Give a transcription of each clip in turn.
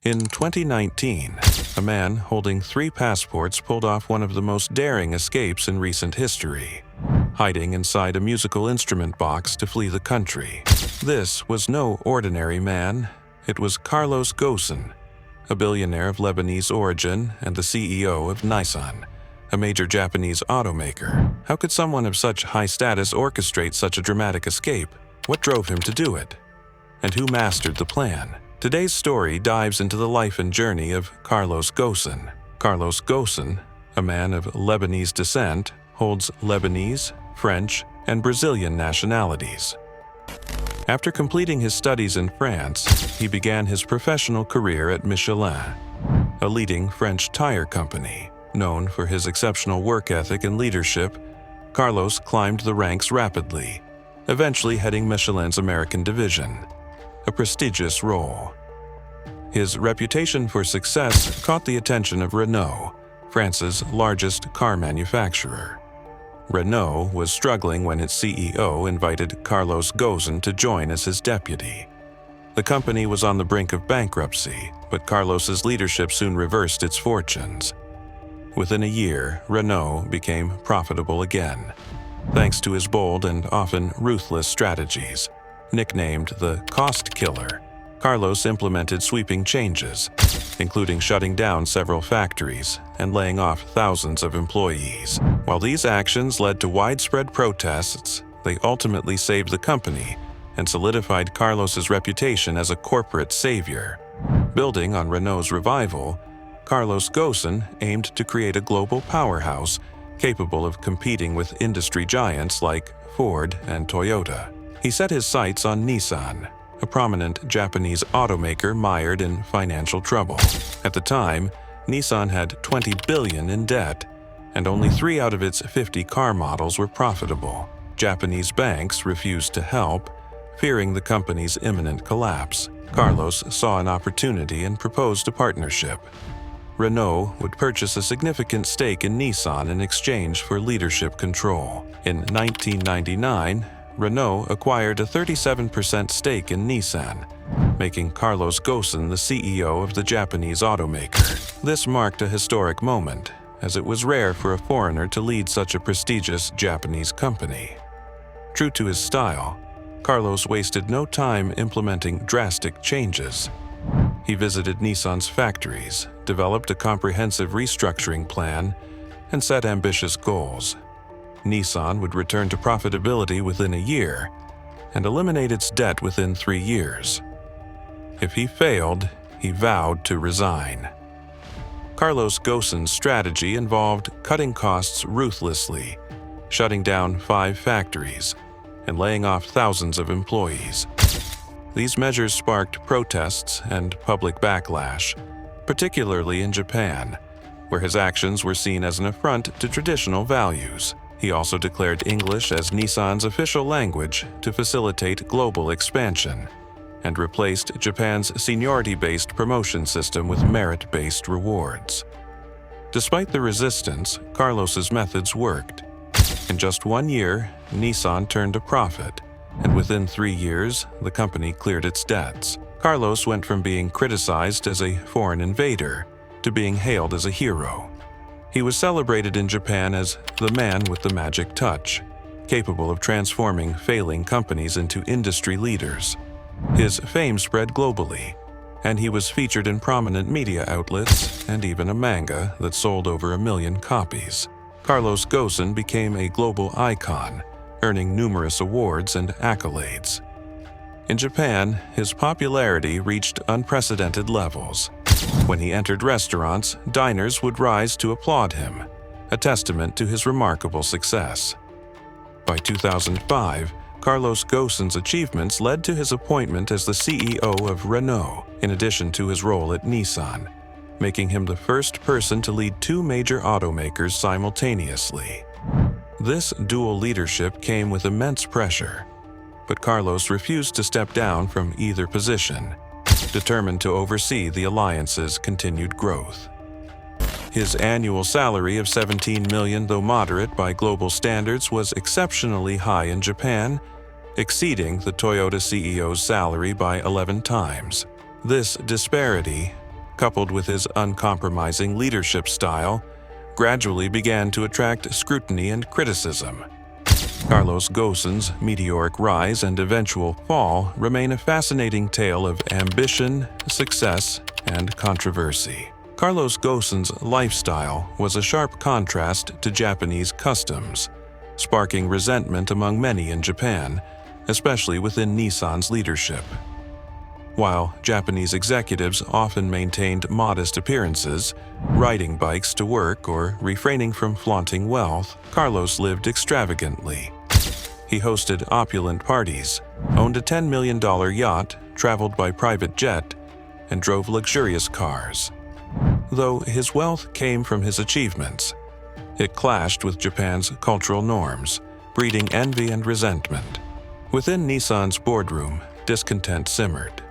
In 2019, a man holding 3 passports pulled off one of the most daring escapes in recent history, hiding inside a musical instrument box to flee the country. This was no ordinary man. It was Carlos Ghosn, a billionaire of Lebanese origin and the CEO of Nissan, a major Japanese automaker. How could someone of such high status orchestrate such a dramatic escape? What drove him to do it? And who mastered the plan? Today's story dives into the life and journey of Carlos Ghosn. Carlos Ghosn, a man of Lebanese descent, holds Lebanese, French, and Brazilian nationalities. After completing his studies in France, he began his professional career at Michelin, a leading French tire company. Known for his exceptional work ethic and leadership, Carlos climbed the ranks rapidly, eventually heading Michelin's American division, a prestigious role. His reputation for success caught the attention of Renault, France's largest car manufacturer. Renault was struggling when its CEO invited Carlos Ghosn to join as his deputy. The company was on the brink of bankruptcy, but Carlos's leadership soon reversed its fortunes. Within a year, Renault became profitable again, thanks to his bold and often ruthless strategies. Nicknamed the cost killer, Carlos implemented sweeping changes, including shutting down several factories and laying off thousands of employees. While these actions led to widespread protests, they ultimately saved the company and solidified Carlos's reputation as a corporate savior. Building on Renault's revival, Carlos Ghosn aimed to create a global powerhouse capable of competing with industry giants like Ford and Toyota. He set his sights on Nissan, a prominent Japanese automaker mired in financial trouble. At the time, Nissan had $20 billion in debt, and only 3 out of its 50 car models were profitable. Japanese banks refused to help, fearing the company's imminent collapse. Carlos saw an opportunity and proposed a partnership. Renault would purchase a significant stake in Nissan in exchange for leadership control. In 1999, Renault acquired a 37% stake in Nissan, making Carlos Ghosn the CEO of the Japanese automaker. This marked a historic moment, as it was rare for a foreigner to lead such a prestigious Japanese company. True to his style, Carlos wasted no time implementing drastic changes. He visited Nissan's factories, developed a comprehensive restructuring plan, and set ambitious goals. Nissan would return to profitability within a year and eliminate its debt within 3 years. If he failed, he vowed to resign. Carlos Ghosn's strategy involved cutting costs ruthlessly, shutting down 5 factories, and laying off thousands of employees. These measures sparked protests and public backlash, particularly in Japan, where his actions were seen as an affront to traditional values. He also declared English as Nissan's official language to facilitate global expansion, and replaced Japan's seniority-based promotion system with merit-based rewards. Despite the resistance, Carlos's methods worked. In just 1 year, Nissan turned a profit, and within 3 years, the company cleared its debts. Carlos went from being criticized as a foreign invader to being hailed as a hero. He was celebrated in Japan as the man with the magic touch, capable of transforming failing companies into industry leaders. His fame spread globally, and he was featured in prominent media outlets and even a manga that sold over 1 million copies. Carlos Ghosn became a global icon, earning numerous awards and accolades. In Japan, his popularity reached unprecedented levels. When he entered restaurants, diners would rise to applaud him, a testament to his remarkable success. By 2005, Carlos Ghosn's achievements led to his appointment as the CEO of Renault, in addition to his role at Nissan, making him the first person to lead 2 major automakers simultaneously. This dual leadership came with immense pressure, but Carlos refused to step down from either position, determined to oversee the alliance's continued growth. His annual salary of $17 million, though moderate by global standards, was exceptionally high in Japan, exceeding the Toyota CEO's salary by 11 times. This disparity coupled with his uncompromising leadership style, gradually began to attract scrutiny and criticism. Carlos Ghosn's meteoric rise and eventual fall remain a fascinating tale of ambition, success, and controversy. Carlos Ghosn's lifestyle was a sharp contrast to Japanese customs, sparking resentment among many in Japan, especially within Nissan's leadership. While Japanese executives often maintained modest appearances, riding bikes to work or refraining from flaunting wealth, Carlos lived extravagantly. He hosted opulent parties, owned a $10 million yacht, traveled by private jet, and drove luxurious cars. Though his wealth came from his achievements, it clashed with Japan's cultural norms, breeding envy and resentment. Within Nissan's boardroom, discontent simmered.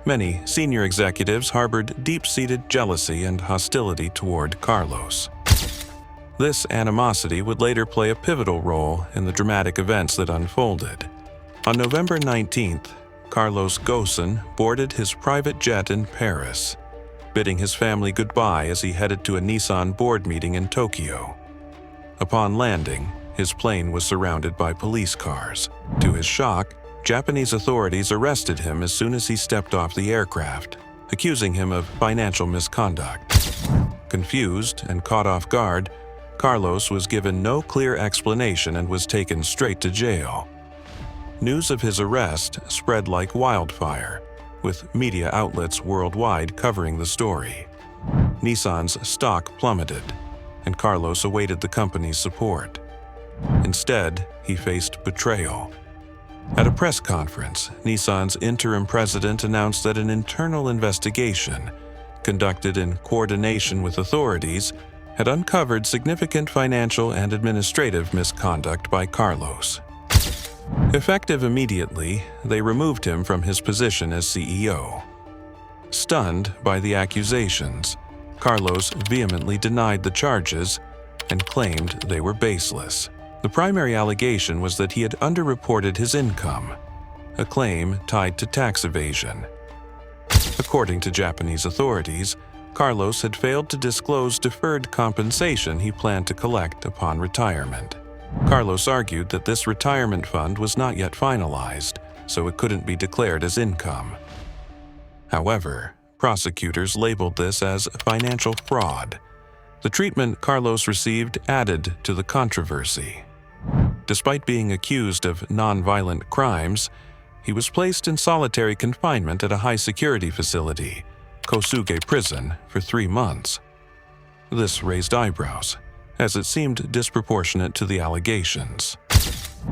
Many senior executives harbored deep-seated jealousy and hostility toward Carlos. This animosity would later play a pivotal role in the dramatic events that unfolded. On November 19th, Carlos Ghosn boarded his private jet in Paris, bidding his family goodbye as he headed to a Nissan board meeting in Tokyo. Upon landing, his plane was surrounded by police cars. To his shock, Japanese authorities arrested him as soon as he stepped off the aircraft, accusing him of financial misconduct. Confused and caught off guard, Carlos was given no clear explanation and was taken straight to jail. News of his arrest spread like wildfire, with media outlets worldwide covering the story. Nissan's stock plummeted, and Carlos awaited the company's support. Instead, he faced betrayal. At a press conference, Nissan's interim president announced that an internal investigation, conducted in coordination with authorities, had uncovered significant financial and administrative misconduct by Carlos. Effective immediately, they removed him from his position as CEO. Stunned by the accusations, Carlos vehemently denied the charges and claimed they were baseless. The primary allegation was that he had underreported his income, a claim tied to tax evasion. According to Japanese authorities, Carlos had failed to disclose deferred compensation he planned to collect upon retirement. Carlos argued that this retirement fund was not yet finalized, so it couldn't be declared as income. However, prosecutors labeled this as financial fraud. The treatment Carlos received added to the controversy. Despite being accused of nonviolent crimes, he was placed in solitary confinement at a high-security facility, Kosuge Prison, for 3 months. This raised eyebrows, as it seemed disproportionate to the allegations.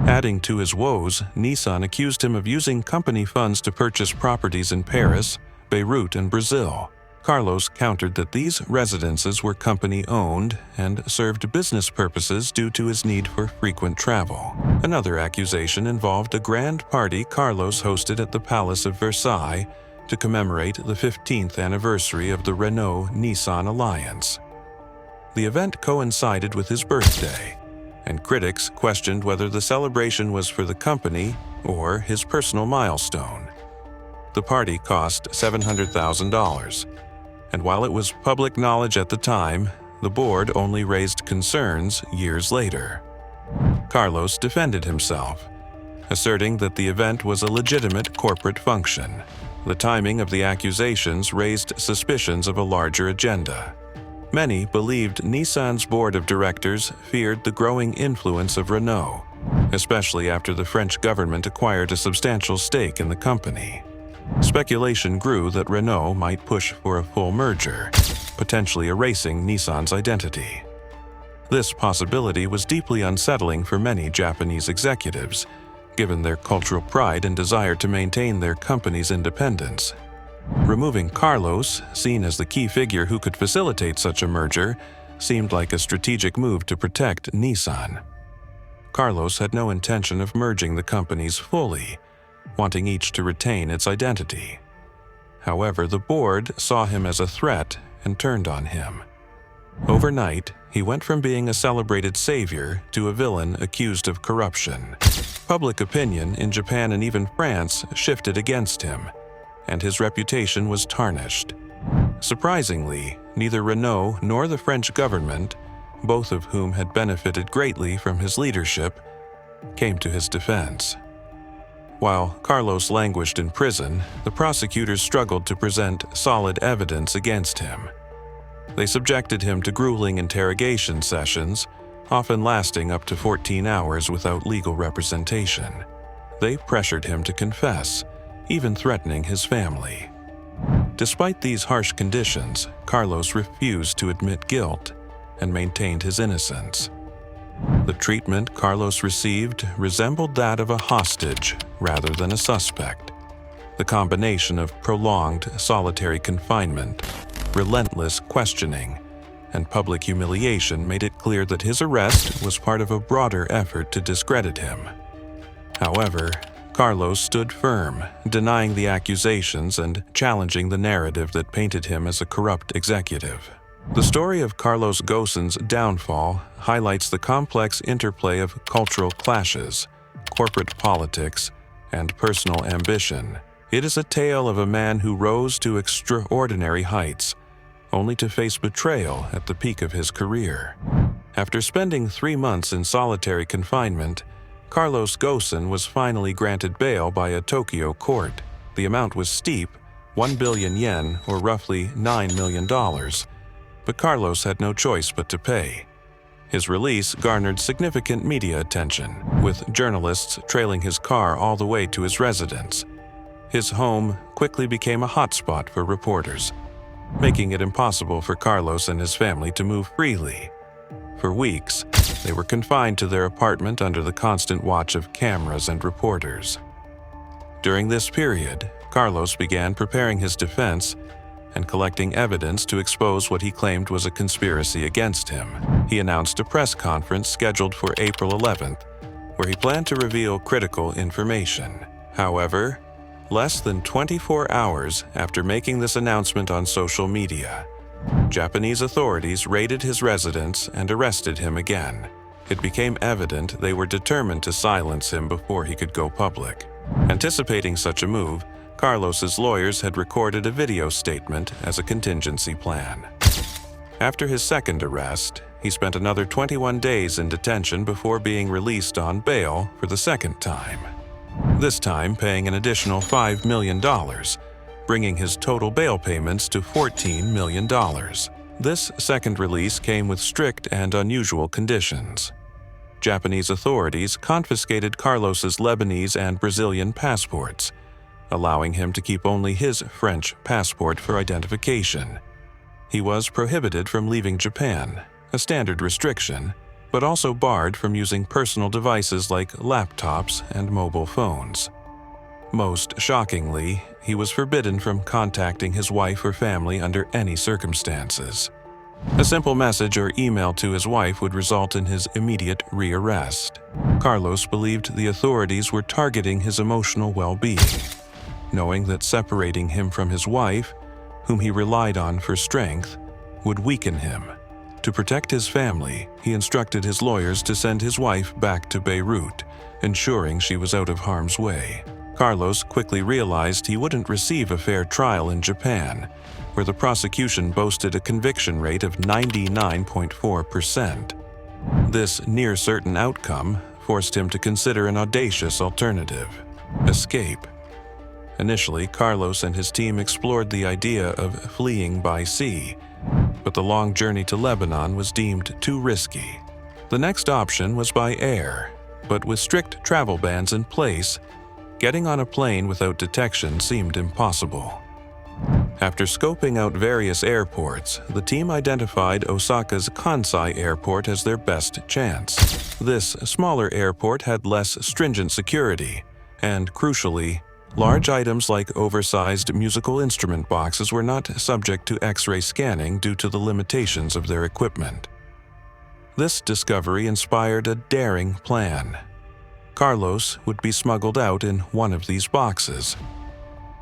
Adding to his woes, Nissan accused him of using company funds to purchase properties in Paris, Beirut, and Brazil. Carlos countered that these residences were company-owned and served business purposes due to his need for frequent travel. Another accusation involved a grand party Carlos hosted at the Palace of Versailles to commemorate the 15th anniversary of the Renault-Nissan alliance. The event coincided with his birthday, and critics questioned whether the celebration was for the company or his personal milestone. The party cost $700,000. And while it was public knowledge at the time, the board only raised concerns years later. Carlos defended himself, asserting that the event was a legitimate corporate function. The timing of the accusations raised suspicions of a larger agenda. Many believed Nissan's board of directors feared the growing influence of Renault, especially after the French government acquired a substantial stake in the company. Speculation grew that Renault might push for a full merger, potentially erasing Nissan's identity. This possibility was deeply unsettling for many Japanese executives, given their cultural pride and desire to maintain their company's independence. Removing Carlos, seen as the key figure who could facilitate such a merger, seemed like a strategic move to protect Nissan. Carlos had no intention of merging the companies fully, wanting each to retain its identity. However, the board saw him as a threat and turned on him. Overnight, he went from being a celebrated savior to a villain accused of corruption. Public opinion in Japan and even France shifted against him, and his reputation was tarnished. Surprisingly, neither Renault nor the French government, both of whom had benefited greatly from his leadership, came to his defense. While Carlos languished in prison, the prosecutors struggled to present solid evidence against him. They subjected him to grueling interrogation sessions, often lasting up to 14 hours without legal representation. They pressured him to confess, even threatening his family. Despite these harsh conditions, Carlos refused to admit guilt and maintained his innocence. The treatment Carlos received resembled that of a hostage rather than a suspect. The combination of prolonged solitary confinement, relentless questioning, and public humiliation made it clear that his arrest was part of a broader effort to discredit him. However, Carlos stood firm, denying the accusations and challenging the narrative that painted him as a corrupt executive. The story of Carlos Ghosn's downfall highlights the complex interplay of cultural clashes, corporate politics, and personal ambition. It is a tale of a man who rose to extraordinary heights, only to face betrayal at the peak of his career. After spending 3 months in solitary confinement, Carlos Ghosn was finally granted bail by a Tokyo court. The amount was steep, 1 billion yen, or roughly $9 million, but Carlos had no choice but to pay. His release garnered significant media attention, with journalists trailing his car all the way to his residence. His home quickly became a hotspot for reporters, making it impossible for Carlos and his family to move freely. For weeks, they were confined to their apartment under the constant watch of cameras and reporters. During this period, Carlos began preparing his defense and collecting evidence to expose what he claimed was a conspiracy against him. He announced a press conference scheduled for April 11th, where he planned to reveal critical information. However, less than 24 hours after making this announcement on social media, Japanese authorities raided his residence and arrested him again. It became evident they were determined to silence him before he could go public. Anticipating such a move, Carlos's lawyers had recorded a video statement as a contingency plan. After his second arrest, he spent another 21 days in detention before being released on bail for the second time, this time paying an additional $5 million, bringing his total bail payments to $14 million. This second release came with strict and unusual conditions. Japanese authorities confiscated Carlos's Lebanese and Brazilian passports, allowing him to keep only his French passport for identification. He was prohibited from leaving Japan, a standard restriction, but also barred from using personal devices like laptops and mobile phones. Most shockingly, he was forbidden from contacting his wife or family under any circumstances. A simple message or email to his wife would result in his immediate rearrest. Carlos believed the authorities were targeting his emotional well-being, knowing that separating him from his wife, whom he relied on for strength, would weaken him. To protect his family, he instructed his lawyers to send his wife back to Beirut, ensuring she was out of harm's way. Carlos quickly realized he wouldn't receive a fair trial in Japan, where the prosecution boasted a conviction rate of 99.4%. This near-certain outcome forced him to consider an audacious alternative: escape. Initially, Carlos and his team explored the idea of fleeing by sea, but the long journey to Lebanon was deemed too risky. The next option was by air, but with strict travel bans in place, getting on a plane without detection seemed impossible. After scoping out various airports, the team identified Osaka's Kansai Airport as their best chance. This smaller airport had less stringent security, and crucially, large items like oversized musical instrument boxes were not subject to X-ray scanning due to the limitations of their equipment. This discovery inspired a daring plan. Carlos would be smuggled out in one of these boxes.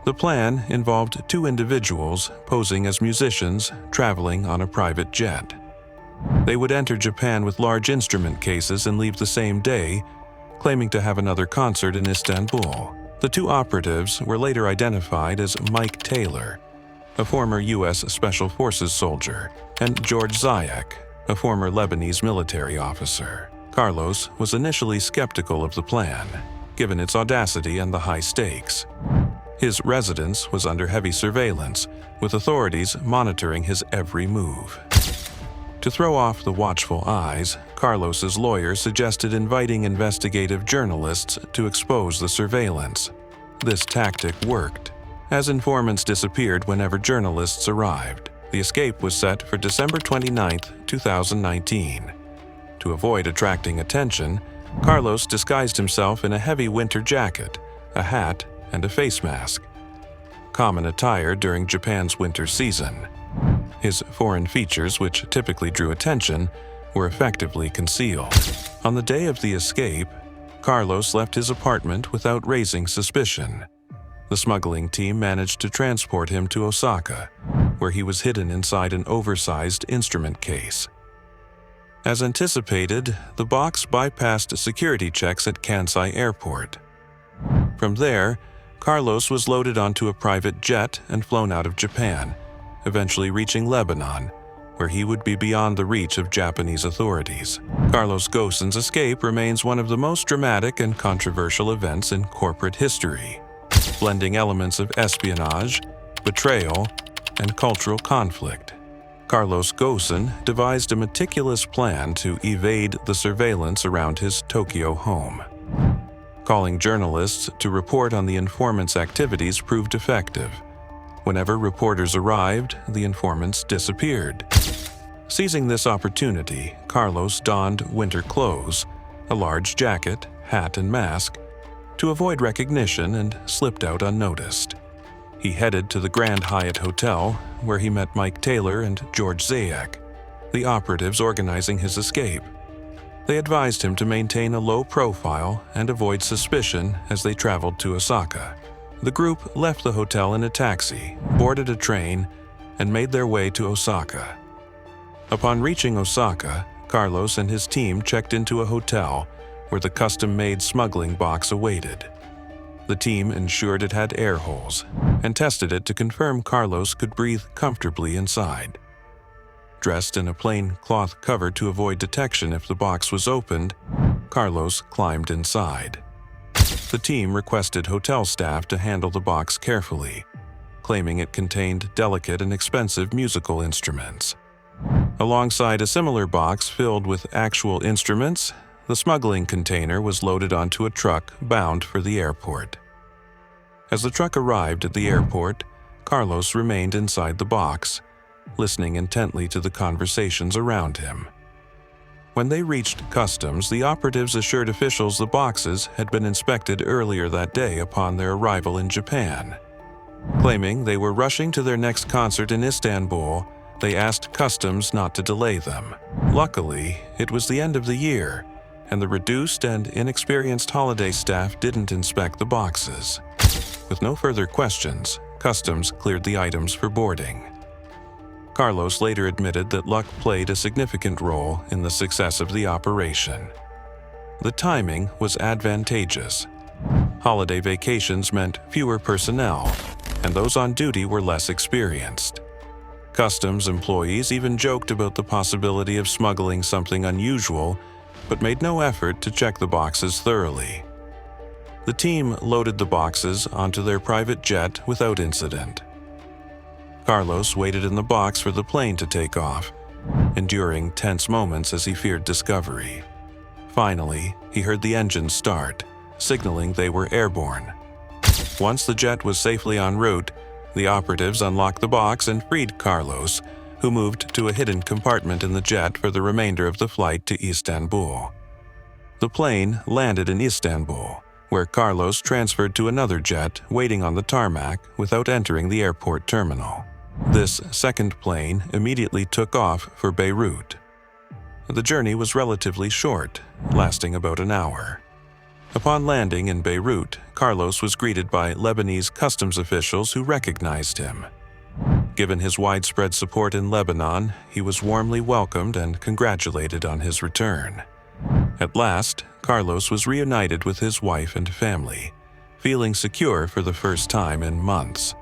The plan involved 2 individuals posing as musicians traveling on a private jet. They would enter Japan with large instrument cases and leave the same day, claiming to have another concert in Istanbul. The 2 operatives were later identified as Mike Taylor, a former U.S. Special Forces soldier, and George Zayek, a former Lebanese military officer. Carlos was initially skeptical of the plan, given its audacity and the high stakes. His residence was under heavy surveillance, with authorities monitoring his every move. To throw off the watchful eyes, Carlos's lawyer suggested inviting investigative journalists to expose the surveillance. This tactic worked, as informants disappeared whenever journalists arrived. The escape was set for December 29, 2019. To avoid attracting attention, Carlos disguised himself in a heavy winter jacket, a hat, and a face mask, common attire during Japan's winter season. His foreign features, which typically drew attention, were effectively concealed. On the day of the escape, Carlos left his apartment without raising suspicion. The smuggling team managed to transport him to Osaka, where he was hidden inside an oversized instrument case. As anticipated, the box bypassed security checks at Kansai Airport. From there, Carlos was loaded onto a private jet and flown out of Japan, eventually reaching Lebanon, where he would be beyond the reach of Japanese authorities. Carlos Ghosn's escape remains one of the most dramatic and controversial events in corporate history, blending elements of espionage, betrayal, and cultural conflict. Carlos Ghosn devised a meticulous plan to evade the surveillance around his Tokyo home. Calling journalists to report on the informant's activities proved effective. Whenever reporters arrived, the informants disappeared. Seizing this opportunity, Carlos donned winter clothes, a large jacket, hat, and mask, to avoid recognition and slipped out unnoticed. He headed to the Grand Hyatt Hotel, where he met Mike Taylor and George Zayek, the operatives organizing his escape. They advised him to maintain a low profile and avoid suspicion as they traveled to Osaka. The group left the hotel in a taxi, boarded a train, and made their way to Osaka. Upon reaching Osaka, Carlos and his team checked into a hotel where the custom-made smuggling box awaited. The team ensured it had air holes and tested it to confirm Carlos could breathe comfortably inside. Dressed in a plain cloth cover to avoid detection if the box was opened, Carlos climbed inside. The team requested hotel staff to handle the box carefully, claiming it contained delicate and expensive musical instruments. Alongside a similar box filled with actual instruments, the smuggling container was loaded onto a truck bound for the airport. As the truck arrived at the airport, Carlos remained inside the box, listening intently to the conversations around him. When they reached customs, the operatives assured officials the boxes had been inspected earlier that day upon their arrival in Japan. Claiming they were rushing to their next concert in Istanbul, they asked customs not to delay them. Luckily, it was the end of the year, and the reduced and inexperienced holiday staff didn't inspect the boxes. With no further questions, customs cleared the items for boarding. Carlos later admitted that luck played a significant role in the success of the operation. The timing was advantageous. Holiday vacations meant fewer personnel, and those on duty were less experienced. Customs employees even joked about the possibility of smuggling something unusual, but made no effort to check the boxes thoroughly. The team loaded the boxes onto their private jet without incident. Carlos waited in the box for the plane to take off, enduring tense moments as he feared discovery. Finally, he heard the engines start, signaling they were airborne. Once the jet was safely en route, the operatives unlocked the box and freed Carlos, who moved to a hidden compartment in the jet for the remainder of the flight to Istanbul. The plane landed in Istanbul, where Carlos transferred to another jet waiting on the tarmac without entering the airport terminal. This second plane immediately took off for Beirut. The journey was relatively short, lasting about an hour. Upon landing in Beirut, Carlos was greeted by Lebanese customs officials who recognized him. Given his widespread support in Lebanon, he was warmly welcomed and congratulated on his return. At last, Carlos was reunited with his wife and family, feeling secure for the first time in months.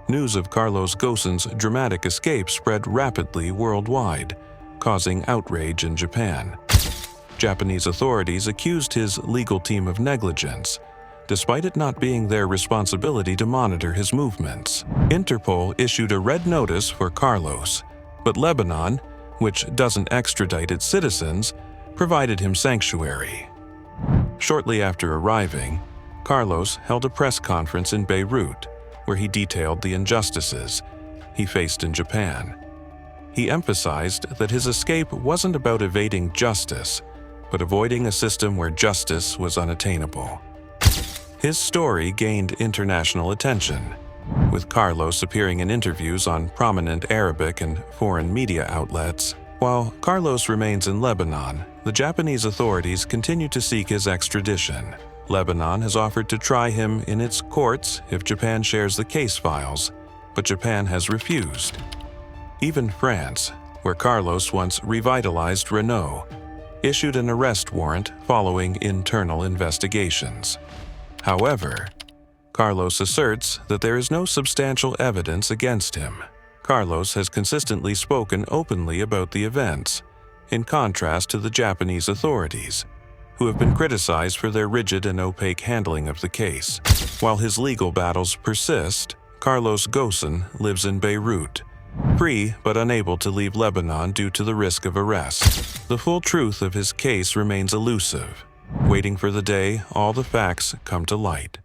News of Carlos Ghosn's dramatic escape spread rapidly worldwide, causing outrage in Japan. Japanese authorities accused his legal team of negligence, despite it not being their responsibility to monitor his movements. Interpol issued a red notice for Carlos, but Lebanon, which doesn't extradite its citizens, provided him sanctuary. Shortly after arriving, Carlos held a press conference in Beirut, where he detailed the injustices he faced in Japan. He emphasized that his escape wasn't about evading justice, but avoiding a system where justice was unattainable. His story gained international attention, with Carlos appearing in interviews on prominent Arabic and foreign media outlets. While Carlos remains in Lebanon, the Japanese authorities continue to seek his extradition. Lebanon has offered to try him in its courts if Japan shares the case files, but Japan has refused. Even France, where Carlos once revitalized Renault, issued an arrest warrant following internal investigations. However, Carlos asserts that there is no substantial evidence against him. Carlos has consistently spoken openly about the events, in contrast to the Japanese authorities, who have been criticized for their rigid and opaque handling of the case. While his legal battles persist, Carlos Ghosn lives in Beirut, free but unable to leave Lebanon due to the risk of arrest. The full truth of his case remains elusive, waiting for the day all the facts come to light.